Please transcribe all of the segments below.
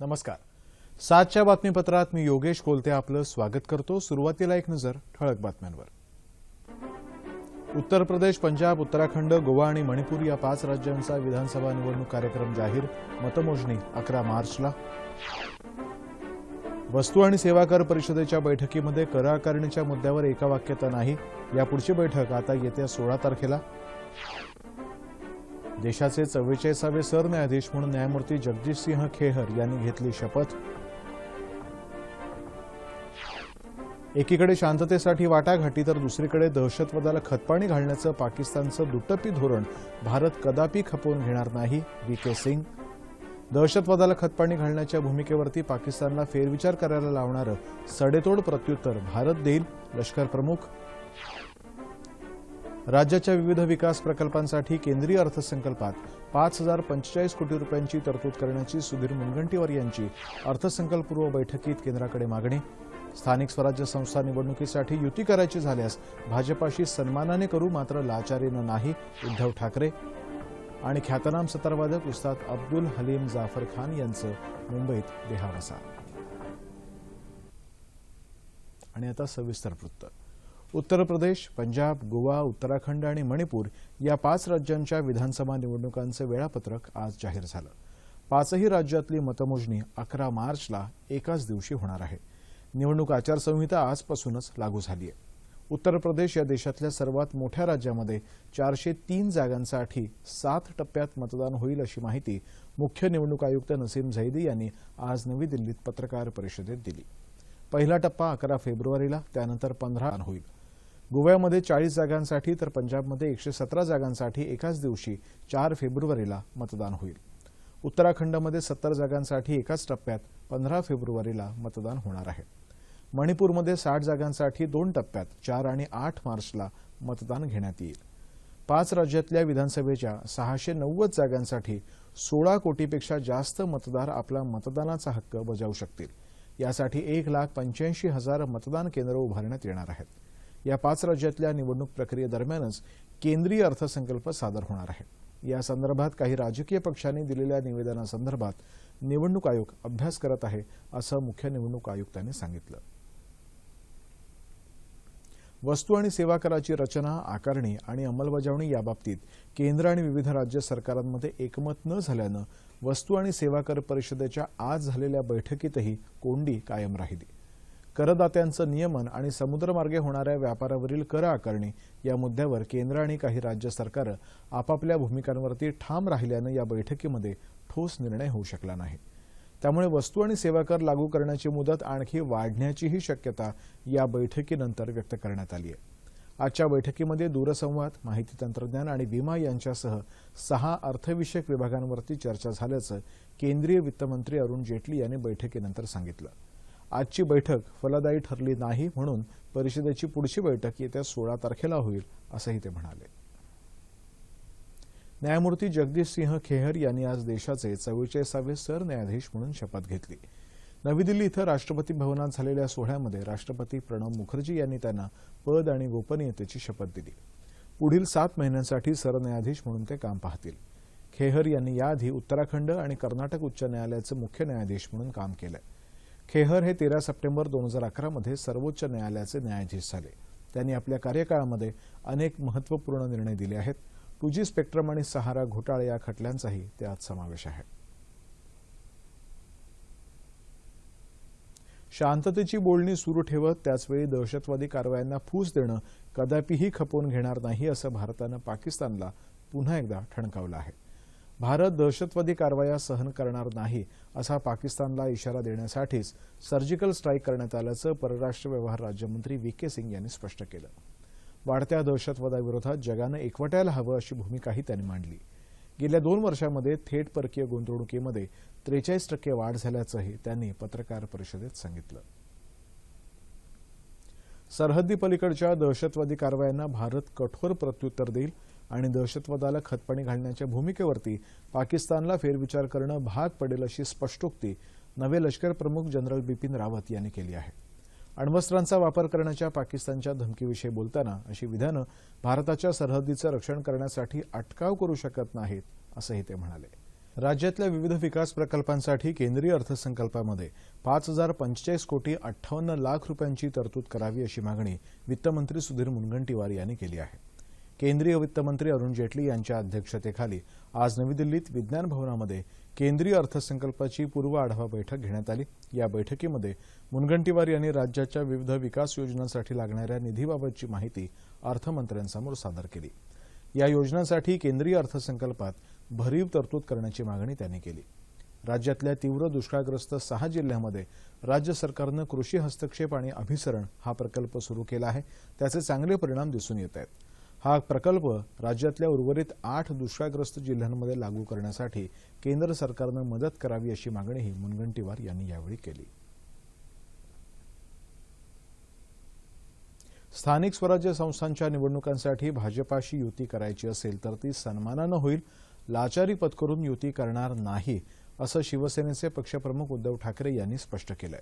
नमस्कार. 7च्या बातमीपत्रात मी योगेश कोलते आपलं स्वागत करतो. सुरुवातीला एक नजर ठळक बातम्यांवर. उत्तर प्रदेश, पंजाब, उत्तराखंड, गोवा आणि मणिपूर या 5 राज्यांचा विधानसभा निवडणूक कार्यक्रम जाहीर. मतमोजणी 11 मार्चला. वस्तू आणि सेवा कर परिषदेच्या बैठकीमध्ये कर आकारणीच्या मुद्द्यावर एकवाक्यता नाही. यापुढची बैठक आता येत्या 16 तारखेला. देशाचे 44वे सरन्यायाधीश म्हणून न्यायमूर्ती जगदीश सिंह खेहर यांनी घेतली शपथ. एकीकडे शांततेसाठी वाटाघाटी तर दुसरीकडे दहशतवादाला खतपाणी घालण्याचं पाकिस्तानचं दुटप्पी धोरण भारत कदापि खपवून घेणार नाही. व्ही.के. सिंग. दहशतवादाला खतपाणी घालण्याच्या भूमिकेवरती पाकिस्तानला फेरविचार करायला लावणारं सडेतोड प्रत्युत्तर भारत देईल. लष्कर प्रमुख. राज्याच्या विविध विकास प्रकल्पांसाठी केंद्रीय अर्थसंकल्पात 5045 कोटी रुपयांची तरतूद करण्याची सुधीर मुनगंटीवार यांची अर्थसंकल्पपूर्व बैठकीत केंद्राकडे मागणी. स्थानिक स्वराज्य संस्था निवडणुकीसाठी युती करायची झाल्यास भाजपाशी सन्मानाने करू, मात्र लाचारीनं नाही. उद्धव ठाकरे. आणि ख्यातनाम सतारवादक उस्ताद अब्दुल हलीम जाफर खान यांचं मुंबईत देहावसान. आणि आता सविस्तर वृत्त. उत्तर प्रदेश, पंजाब, गोवा, उत्तराखंड आणि मणिपूर या 5 राज्यांच्या विधानसभा निवडणुकांचं वेळापत्रक आज जाहीर झालं. 5ही राज्यातली मतमोजणी 11 मार्चला एकाच दिवशी होणार आहे. निवडणूक आचारसंहिता आजपासूनच लागू झाली आहे. उत्तर प्रदेश या देशातल्या सर्वात मोठ्या राज्यामध्ये 403 जागांसाठी 7 टप्प्यात मतदान होईल अशी माहिती मुख्य निवडणूक आयुक्त नसीम झैदी यांनी आज नवी दिल्लीत पत्रकार परिषदेत दिली. पहिला टप्पा 11 फेब्रुवारीला, त्यानंतर 15 होईल. गोव्यामध्ये 40 जागांसाठी तर पंजाबमध्ये 117 जागांसाठी एकाच दिवशी 4 फेब्रुवारीला मतदान होईल. उत्तराखंडमध्ये 70 जागांसाठी एकाच टप्प्यात 15 फेब्रुवारीला मतदान होणार आहे. मणिपूरमध्ये 60 जागांसाठी 2 टप्प्यात 4 आणि 8 मार्चला मतदान घेण्यात येईल. 5 राज्यातल्या विधानसभेच्या 690 जागांसाठी 16 कोटीपेक्षा जास्त मतदार आपला मतदानाचा हक्क बजावू शकतील. यासाठी 1,85,000 मतदान केंद्र उभारण्यात येणार आहेत. या 5 राज्यातल्या निवडणूक प्रक्रियेदरम्यानच केंद्रीय अर्थसंकल्प सादर होणार आहे. या संदर्भात काही राजकीय पक्षांनी दिलेल्या निवेदनासंदर्भात निवडणूक आयोग अभ्यास करत आहे, असं मुख्य निवडणूक आयुक्तांनी सांगितलं. वस्तू आणि सेवा कराची रचना, आकारणी आणि अंमलबजावणी याबाबतीत केंद्र आणि विविध राज्य सरकारांमध्ये एकमत न झाल्यानं वस्तू आणि सेवा कर परिषदेच्या आज झालेल्या बैठकीतही कोंडी कायम राहिली. करदात्यांचं नियमन आणि समुद्रमार्गे होणाऱ्या व्यापारावरील कर आकारणी या मुद्द्यावर केंद्र आणि काही राज्य सरकारं आपापल्या भूमिकांवरती ठाम राहिल्यानं या बैठकीमध्ये ठोस निर्णय होऊ शकला नाही. त्यामुळे वस्तू आणि सेवा कर लागू करण्याची मुदत आणखी वाढण्याचीही शक्यता या बैठकीनंतर व्यक्त करण्यात आली आहे. आजच्या बैठकीमध्ये दूरसंवाद, माहिती तंत्रज्ञान आणि विमा यांच्यासह 6 अर्थविषयक विभागांवरती चर्चा झाल्याचं केंद्रीय वित्तमंत्री अरुण जेटली यांनी बैठकीनंतर सांगितलं. आजची बैठक फलदायी ठरली नाही, म्हणून परिषदेची पुढची बैठक येत्या 16 तारखेला होईल, असंही ते म्हणाले. न्यायमूर्ती जगदीश सिंह खेहर यांनी आज देशाचे 44वे सरन्यायाधीश म्हणून शपथ घेतली. नवी दिल्ली इथं राष्ट्रपती भवनात झालेल्या सोहळ्यामध्ये राष्ट्रपती प्रणब मुखर्जी यांनी त्यांना पद आणि गोपनीयतेची शपथ दिली. पुढील 7 महिन्यांसाठी सरन्यायाधीश म्हणून ते काम पाहतील. खेहर यांनी याआधी उत्तराखंड आणि कर्नाटक उच्च न्यायालयाचे मुख्य न्यायाधीश म्हणून काम केलंय. खेहर हे 13 सप्टेंबर 2011 मध्ये सर्वोच्च न्यायालयाचे न्यायाधीश झाले. त्यांनी आपल्या कार्यकाळामध्ये अनेक महत्त्वपूर्ण निर्णय दिले आहेत. 2G स्पेक्ट्रम आणि सहारा घोटाळे या खटल्यांचाही त्यात समावेश आहे. शांततेची बोलणी सुरू ठेवत त्याचवेळी दहशतवादी कारवायांना फूस देणं कदापिही खपवून घेणार नाही, असं भारतानं पाकिस्तानला पुन्हा एकदा ठणकावलं आहे. भारत दहशतवादी कारवाया सहन करणार नाही, असा पाकिस्तानला इशारा देण्यासाठीच सर्जिकल स्ट्राईक करण्यात आल्याचं परराष्ट्र व्यवहार राज्यमंत्री व्ही.के. सिंग यांनी स्पष्ट केलं. वाढत्या दहशतवादाविरोधात जगानं एकवटायला हवं, अशी भूमिकाही त्यांनी मांडली. गेल्या 2 वर्षांमध्ये थेट परकीय गुंतवणुकीमध्ये 43% वाढ झाल्याचंही त्यांनी पत्रकार परिषदेत सांगितलं. सरहद्दी पलीकडच्या दहशतवादी कारवायांना भारत कठोर प्रत्युत्तर देईल आणि दहशतवादाला खतपाणी घालण्याच्या भूमिकेवरती पाकिस्तानला फेरविचार करणं भाग पडेल, अशी स्पष्टोक्ती नवे लष्कर प्रमुख जनरल बिपिन रावत यांनी केली आहे. अण्वस्त्रांचा वापर करण्याच्या पाकिस्तानच्या धमकीविषयी बोलताना अशी विधानं भारताच्या सरहद्दीचं रक्षण करण्यासाठी अटकाव करू शकत नाहीत, असंही ते म्हणाले. राज्यातल्या विविध विकास प्रकल्पांसाठी केंद्रीय अर्थसंकल्पामध्ये 5,045 कोटी 58 लाख रुपयांची तरतूद करावी अशी मागणी वित्तमंत्री सुधीर मुनगंटीवार यांनी केली आहे। केंद्रीय वित्तमंत्री अरुण जेटली यांच्या अध्यक्षतेखाली आज नवी दिल्लीत विज्ञान भवनामध्ये केंद्रीय अर्थसंकल्पाची पूर्व आढावा बैठक घेण्यात आली। या बैठकीमध्ये मुनगंटीवार यांनी राज्याच्या विविध विकास योजनांसाठी लागणाऱ्या निधीबाबतची माहिती अर्थमंत्र्यांसमोर सादर केली। या योजनांसाठी केंद्रीय अर्थसंकल्पात भरीव तरतूद करण्याची मागणी त्यांनी केली। राज्यातल्या तीव्र दुष्काळग्रस्त 6 जिल्ह्यांमध्ये राज्य सरकारनं कृषी हस्तक्षेप आणि अभिसरण हा प्रकल्प सुरू केला आहे। त्याचे चांगले परिणाम दिसून येत आहेत। हा प्रकल्प राज्यातल्या उर्वरित 8 दुष्काळग्रस्त जिल्ह्यांमध्ये लागू करण्यासाठी केंद्र सरकारनं मदत करावी अशी मागणीही मुनगंटीवार यांनी यावेळी केली। स्थानिक स्वराज्य संस्थांच्या निवडणुकांसाठी भाजपाशी युती करायची असेल तर ती सन्मानानं होईल, लाचारी पत्करून युती करणार नाही असं शिवसेनेचे पक्षप्रमुख उद्धव ठाकरे यांनी स्पष्ट केलंय।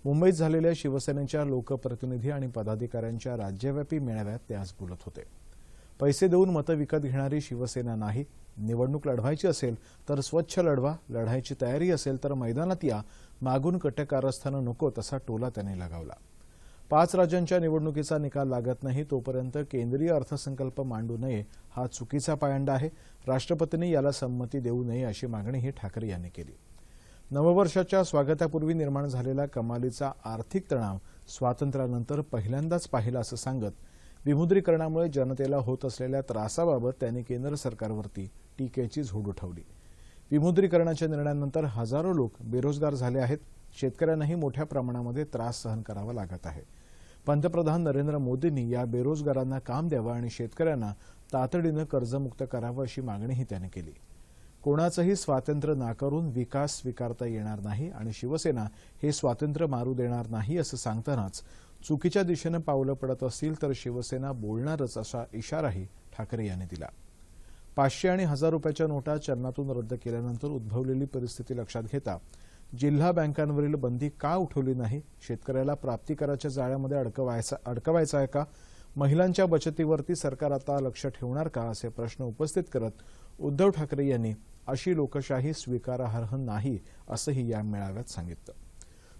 मुंबईत झालेल्या शिवसेनेच्या लोकप्रतिनिधी आणि पदाधिकाऱ्यांच्या राज्यव्यापी मेळाव्यात ते आज बोलत होते। पैसे देऊन मतं विकत घेणारी शिवसेना नाही, निवडणूक लढवायची असेल तर स्वच्छ लढवा, लढायची तयारी असेल तर मैदानात या, मागून कटकारस्थानं नको तसा टोला त्यांनी लगावला। 5 राज्यांच्या निवडणुकीचा निकाल लागत नाही तोपर्यंत केंद्रीय अर्थसंकल्प मांडू नये हा चुकीचा पायंडा आहे। राष्ट्रपतींनी याला संमती देऊ नये अशी मागणीही ठाकरे यांनी केली। नववर्षाच्या स्वागतापूर्वी निर्माण झालेला कमालीचा आर्थिक तणाव स्वातंत्र्यानंतर पहिल्यांदाच पाहिला असं सांगत विमुद्रीकरणामुळे जनतेला होत असलेल्या त्रासाबाबत त्यांनी केंद्र सरकारवरती टीकेची झोड उठवली। विमुद्रीकरणाच्या निर्णयानंतर हजारो लोक बेरोजगार झाले आहेत। शेतकऱ्यांनाही मोठ्या प्रमाणामध्ये त्रास सहन करावा लागत आहे। पंतप्रधान नरेंद्र मोदींनी या बेरोजगारांना काम द्यावं आणि शेतकऱ्यांना तातडीनं कर्जमुक्त करावं अशी मागणीही त्यांनी केली। कोणाचंही स्वातंत्र्य नाकारून विकास स्वीकारता येणार नाही आणि शिवसेना हे स्वातंत्र्य मारू देणार नाही असं सांगतानाच चुकीच्या दिशेनं पावलं पडत असतील तर शिवसेना बोलणारच असा इशाराही ठाकरे यांनी दिला। 500 आणि 1000 रुपयाच्या नोटा चलनातून रद्द केल्यानंतर उद्भवलेली परिस्थिती लक्षात घेता जिल्हा बँकांवरील बंदी का उठवली नाही? शेतकऱ्याला प्राप्तिकराच्या जाळ्यामध्ये अडकवायचा आहे का? महिलांच्या बचतीवरती सरकार आता लक्ष ठेवणार का? असे प्रश्न उपस्थित करत उद्धव ठाकरे यांनी अशी लोकशाही स्वीकारार्ह नाही असंही या मेळाव्यात सांगितलं।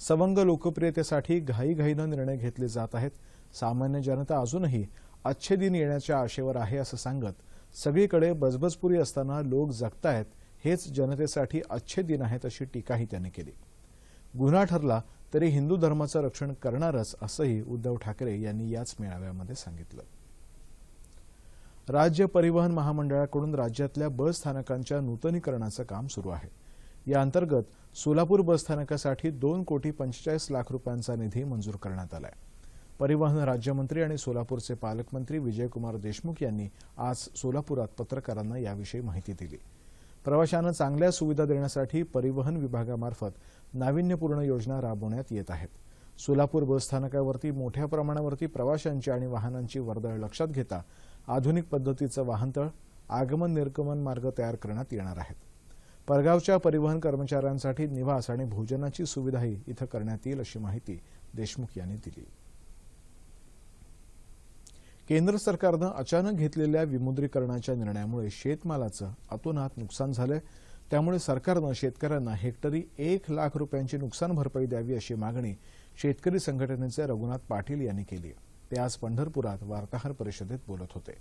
सवंग लोकप्रियतेसाठी घाईघाईनं निर्णय घेतले जात आहेत। सामान्य जनता अजूनही अच्छे दिन येण्याच्या आशेवर आहे असं सांगत सगळीकडे बजबजपुरी असताना लोक जगतायत, हेच जनतेसाठी अच्छे दिन आहेत अशी टीकाही त्यांनी केली। गुन्हा ठरला तरी हिंदू धर्माचं रक्षण करणारच असंही उद्धव ठाकरे यांनी याच मेळाव्यामध्ये सांगितलं। राज्य परिवहन महामंडळाकडून राज्यातल्या बस स्थानकांच्या नूतनीकरणाचं काम सुरू आहे। या अंतर्गत सोलापूर बस स्थानकासाठी 2,45 लाख रुपयांचा निधी मंजूर करण्यात आलाय। परिवहन राज्यमंत्री आणि सोलापूरचे पालकमंत्री विजयकुमार देशमुख यांनी आज सोलापुरात पत्रकारांना याविषयी माहिती दिली। प्रवाशांना चांगल्या सुविधा देण्यासाठी परिवहन विभागामार्फत नाविन्यपूर्ण योजना राबवण्यात येत आहेत। सोलापूर बस स्थानकावरती मोठ्या प्रमाणावरती प्रवाशांची आणि वाहनांची वर्दळ लक्षात घेता आधुनिक पद्धतीचं वाहनतळ, आगमन निर्गमन मार्ग तयार करण्यात येणार आहेत। परगावच्या परिवहन कर्मचाऱ्यांसाठी निवास आणि भोजनाची सुविधाही इथं करण्यात येईल अशी माहिती देशमुख यांनी दिली। केंद्र सरकारनं अचानक घेतलेल्या विमुद्रीकरणाच्या निर्णयामुळे शेतमालाचं अतोनात नुकसान झालंय। त्यामुळे सरकारनं शेतकऱ्यांना हेक्टरी 1 लाख रुपयांची नुकसान भरपाई द्यावी अशी मागणी शेतकरी संघटनेचे रघुनाथ पाटील यांनी केली। ते आज पंढरपुरात वार्ताहर परिषदेत बोलत होते।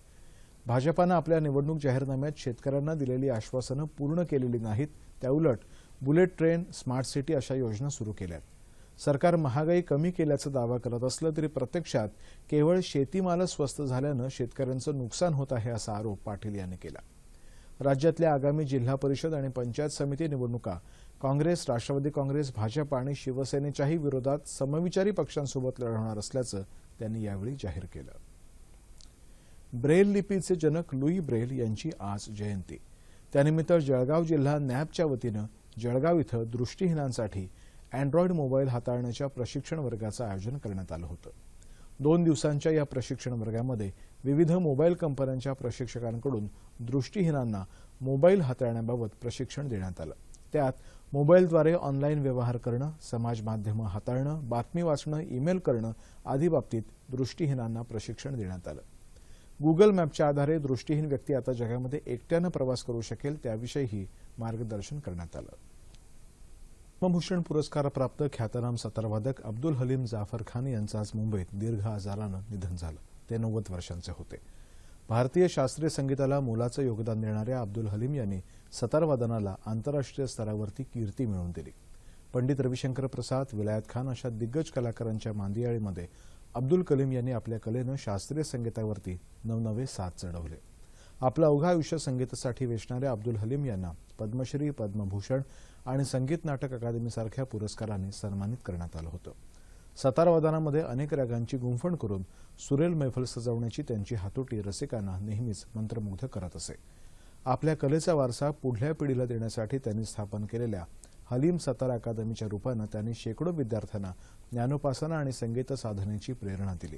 भाजपानं आपल्या निवडणूक जाहीरनाम्यात शेतकऱ्यांना दिलेली आश्वासनं पूर्ण केलेली नाहीत, त्याउलट बुलेट ट्रेन, स्मार्ट सिटी अशा योजना सुरू केल्यात। सरकार महागाई कमी केल्याचा दावा करत असलं तरी प्रत्यक्षात केवळ शेतीमालच स्वस्त झाल्यानं शेतकऱ्यांचं नुकसान होत आहे असा आरोप पाटील यांनी केला। राज्यातल्या आगामी जिल्हा परिषद आणि पंचायत समिती निवडणुका काँग्रेस, राष्ट्रवादी काँग्रेस, भाजपा आणि शिवसेनेच्याही विरोधात समविचारी पक्षांसोबत लढवणार असल्याचं त्यांनी यावेळी जाहीर केलं। ब्रेल लिपीचे जनक लुई ब्रेल यांची आज जयंती। त्यानिमित्त जळगाव जिल्हा नॅपच्या वतीनं जळगाव इथं दृष्टिहीनांसाठी अँड्रॉइड मोबाईल हाताळण्याच्या प्रशिक्षण वर्गाचं आयोजन करण्यात आलं होतं। 2 दिवसांच्या या प्रशिक्षण वर्गामध्ये विविध मोबाईल कंपन्यांच्या प्रशिक्षकांकडून दृष्टिहीनांना मोबाईल हाताळण्याबाबत प्रशिक्षण देण्यात आलं। त्यात मोबाईलद्वारे ऑनलाईन व्यवहार करणं, समाज माध्यमं हाताळणं, बातमी वाचणं, ईमेल करणं आदी बाबतीत दृष्टिहीनांना प्रशिक्षण देण्यात आलं। गुगल मॅपच्या आधारे दृष्टीहीन व्यक्ती आता जगामध्ये एकट्यानं प्रवास करू शकेल त्याविषयीही मार्गदर्शन करण्यात आलं. पद्मभूषण पुरस्कार प्राप्त ख्यातनाम सतारवादक अब्दुल हलीम जाफर खान यांचं आज मुंबईत दीर्घ आजारानं निधन झालं. ते 90 वर्षांचे होते. भारतीय शास्त्रीय संगीताला मोलाचं योगदान देणाऱ्या अब्दुल हलीम यांनी सतारवादनाला आंतरराष्ट्रीय स्तरावरती कीर्ती मिळवून दिली. पंडित रविशंकर प्रसाद, विलायत खान अशा दिग्गज कलाकारांच्या मांदियाळीमध्ये अब्दुल कलीम यांनी आपल्या कलेनं शास्त्रीय संगीतावरती नवनवे साथ चढवले. आपलं अवघं आयुष्य संगीतासाठी वेचणाऱ्या अब्दुल हलीम यांना पद्मश्री, पद्मभूषण आणि संगीत नाटक अकादमीसारख्या पुरस्कारांनी सन्मानित करण्यात आलं होतं. सतारवादनामध्ये अनेक रागांची गुंफण करून सुरेल मैफल सजवण्याची त्यांची हातोटी रसिकांना नेहमीच मंत्रमुग्ध करत असे. आपल्या कलेचा वारसा पुढल्या पिढीला देण्यासाठी त्यांनी स्थापन केलेल्या हलीम सतार अकादमीच्या रूपानं त्यांनी शेकडो विद्यार्थ्यांना ज्ञानोपासना आणि संगीत साधनेची प्रेरणा दिली.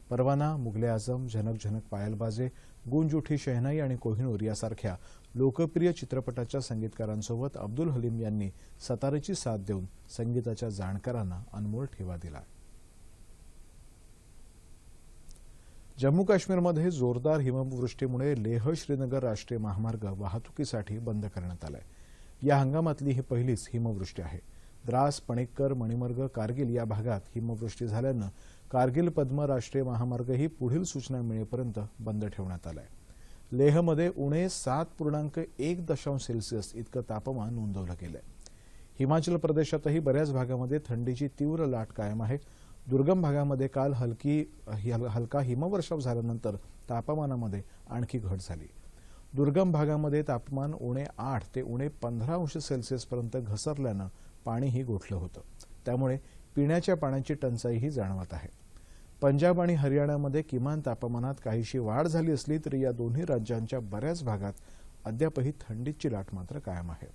परवाना, मुगले आझम, झनक झनक पायल बाजे, गूंज उठी शहनाई आणि कोहिनूर यासारख्या लोकप्रिय चित्रपटाच्या संगीतकारांसोबत अब्दुल हलीम यांनी सतारेची साथ देऊन संगीताच्या जाणकारांना अनमोल ठेवा दिला. जम्मू काश्मीरमध्ये जोरदार हिमवृष्टीमुळे लेह श्रीनगर राष्ट्रीय महामार्ग वाहतुकीसाठी बंद करण्यात आलाय. या हंगामातली ही पहिलीच हिमवृष्टी आहे. द्रास, पणिक्कर, मणिमर्ग, कारगिल या भागात हिमवृष्टी झाल्यानं कारगिल पद्म राष्ट्रीय महामार्गही पुढील सूचना मिळेपर्यंत बंद ठेवण्यात आलाय. लेहमध्ये उणे 7.1 सेल्सिअस इतकं तापमान नोंदवलं गेलंय. हिमाचल प्रदेशातही बऱ्याच भागामध्ये थंडीची तीव्र लाट कायम आहे. दुर्गम भागामध्ये काल हलका हिमवर्षाव झाल्यानंतर तापमानामध्ये आणखी घट झाली. दुर्गम भागामध्ये तापमान उणे 8 ते उणे 15 अंश सेल्सिअसपर्यंत घसरल्यानं पाणीही गोठलं होतं. त्यामुळे पिण्याच्या पाण्याची टंचाईही जाणवत आहे. पंजाब आणि हरियाणामध्ये किमान तापमानात काहीशी वाढ झाली असली तरी या दोन्ही राज्यांच्या बऱ्याच भागात अद्यापही थंडीची लाट मात्र कायम आहे.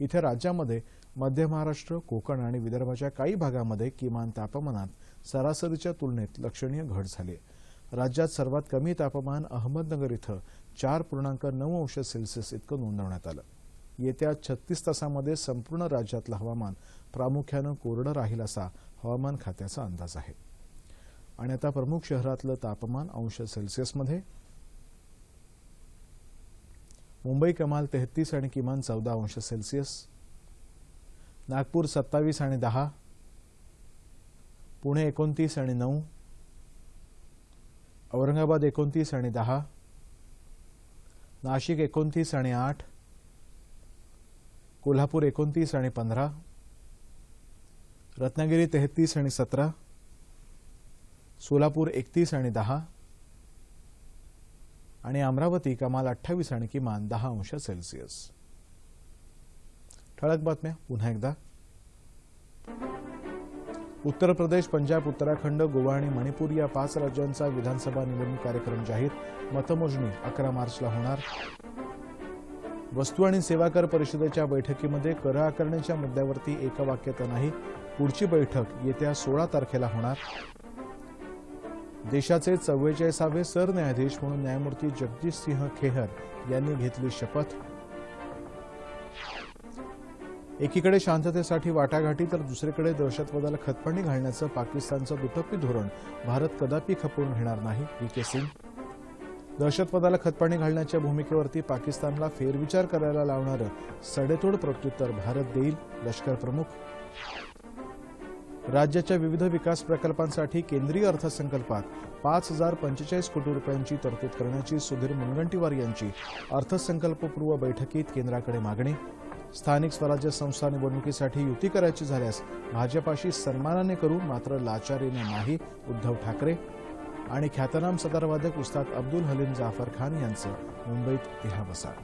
इथे राज्यामध्ये मध्य महाराष्ट्र, कोकण आणि विदर्भाच्या काही भागामध्ये किमान तापमानात सरासरीच्या तुलनेत लक्षणीय घट झाली. राज्यात सर्वात कमी तापमान अहमदनगर इथं 4.9 अंश सेल्सिअस इतकं नोंदवण्यात आलं. येत्या 36 तासांमध्ये संपूर्ण राज्यातलं हवामान प्रामुख्यानं कोरडं राहील असा हवामान खात्याचा अंदाज आहे. आणि आता प्रमुख शहरातलं तापमान अंश सेल्सिअसमध्ये मुंबई कमाल 33 आणि किमान 14 अंश सेल्सिअस, नागपूर 27 आणि 10, पुणे 29 आणि 9, औरंगाबाद 29 आणि 10, नाशिक 29 आणि 8, कोल्हापूर 29 आणि 15, रत्नागिरी 33 आणि 17, सोलापूर 31 आणि 10 आणि अमरावती कमाल 28 आणि किमान 10 अंश सेल्सिअस. ठळक बातम्या पुन्हा एकदा. उत्तर प्रदेश, पंजाब, उत्तराखंड, गोवा आणि मणिपूर या 5 राज्यांचा विधानसभा निवडणूक कार्यक्रम जाहीर. मतमोजणी 11 मार्चला होणार. वस्तू आणि सेवा कर परिषदेच्या बैठकीमध्ये कर आकारणीच्या मुद्द्यावरती एकवाक्यता नाही. पुढची बैठक येत्या 16 तारखेला होणार. देशाचे 44वे सरन्यायाधीश म्हणून न्यायमूर्ती जगदीश सिंह खेहर यांनी घेतली शपथ. एकीकडे शांततेसाठी वाटाघाटी तर दुसरीकडे दहशतवादाला खतपाणी घालण्याचं पाकिस्तानचं दुटप्पी धोरण भारत कदापि खपवून घेणार नाही. व्ही.के. सिंग. दहशतवादाला खतपाणी घालण्याच्या भूमिकेवरती पाकिस्तानला फेरविचार करायला लावणारं सडेतोड प्रत्युत्तर भारत देईल. लष्कर प्रमुख. राज्याच्या विविध विकास प्रकल्पांसाठी केंद्रीय अर्थसंकल्पात 5,045 कोटी रुपयांची तरतूद करण्याची सुधीर मुनगंटीवार यांची अर्थसंकल्पपूर्व बैठकीत केंद्राकडे मागणी. स्थानिक स्वराज्य संस्था निवडणुकीसाठी युती करायची झाल्यास भाजपाशी सन्मानाने करू, मात्र लाचारीने नाही. उद्धव ठाकरे. आणि ख्यातनाम सतारवादक उस्ताद अब्दुल हलीम जाफर खान यांचं मुंबईत देहावसान.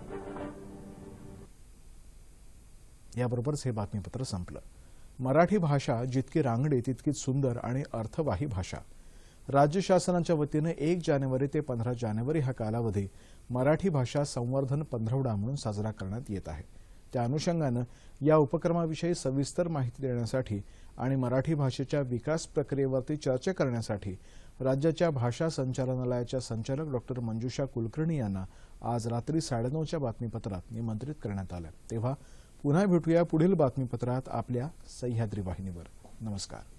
याबरोबरच हे बातमीपत्र संपलं. मराठी भाषा जितकी रांगडी तितकीच सुंदर आणि अर्थवाही भाषा. राज्य शासनाच्या वतीने 1 जानेवारी ते 15 जानेवारी हा कालावधी मराठी भाषा संवर्धन पंधरवडा म्हणून साजरा करण्यात येत आहे. त्या अनुषंगानं या उपक्रमाविषयी सविस्तर माहिती देण्यासाठी आणि मराठी भाषेच्या विकास प्रक्रियेवरती चर्चा करण्यासाठी राज्याच्या भाषा संचालनालयाच्या संचालक डॉ. मंजुषा कुलकर्णी यांना आज रात्री 9:30च्या बातमीपत्रात निमंत्रित करण्यात आलं. तेव्हा पुन्हा भेटूया पुढील बातमीपत्रात आपल्या सह्याद्री वाहिनीवर. नमस्कार.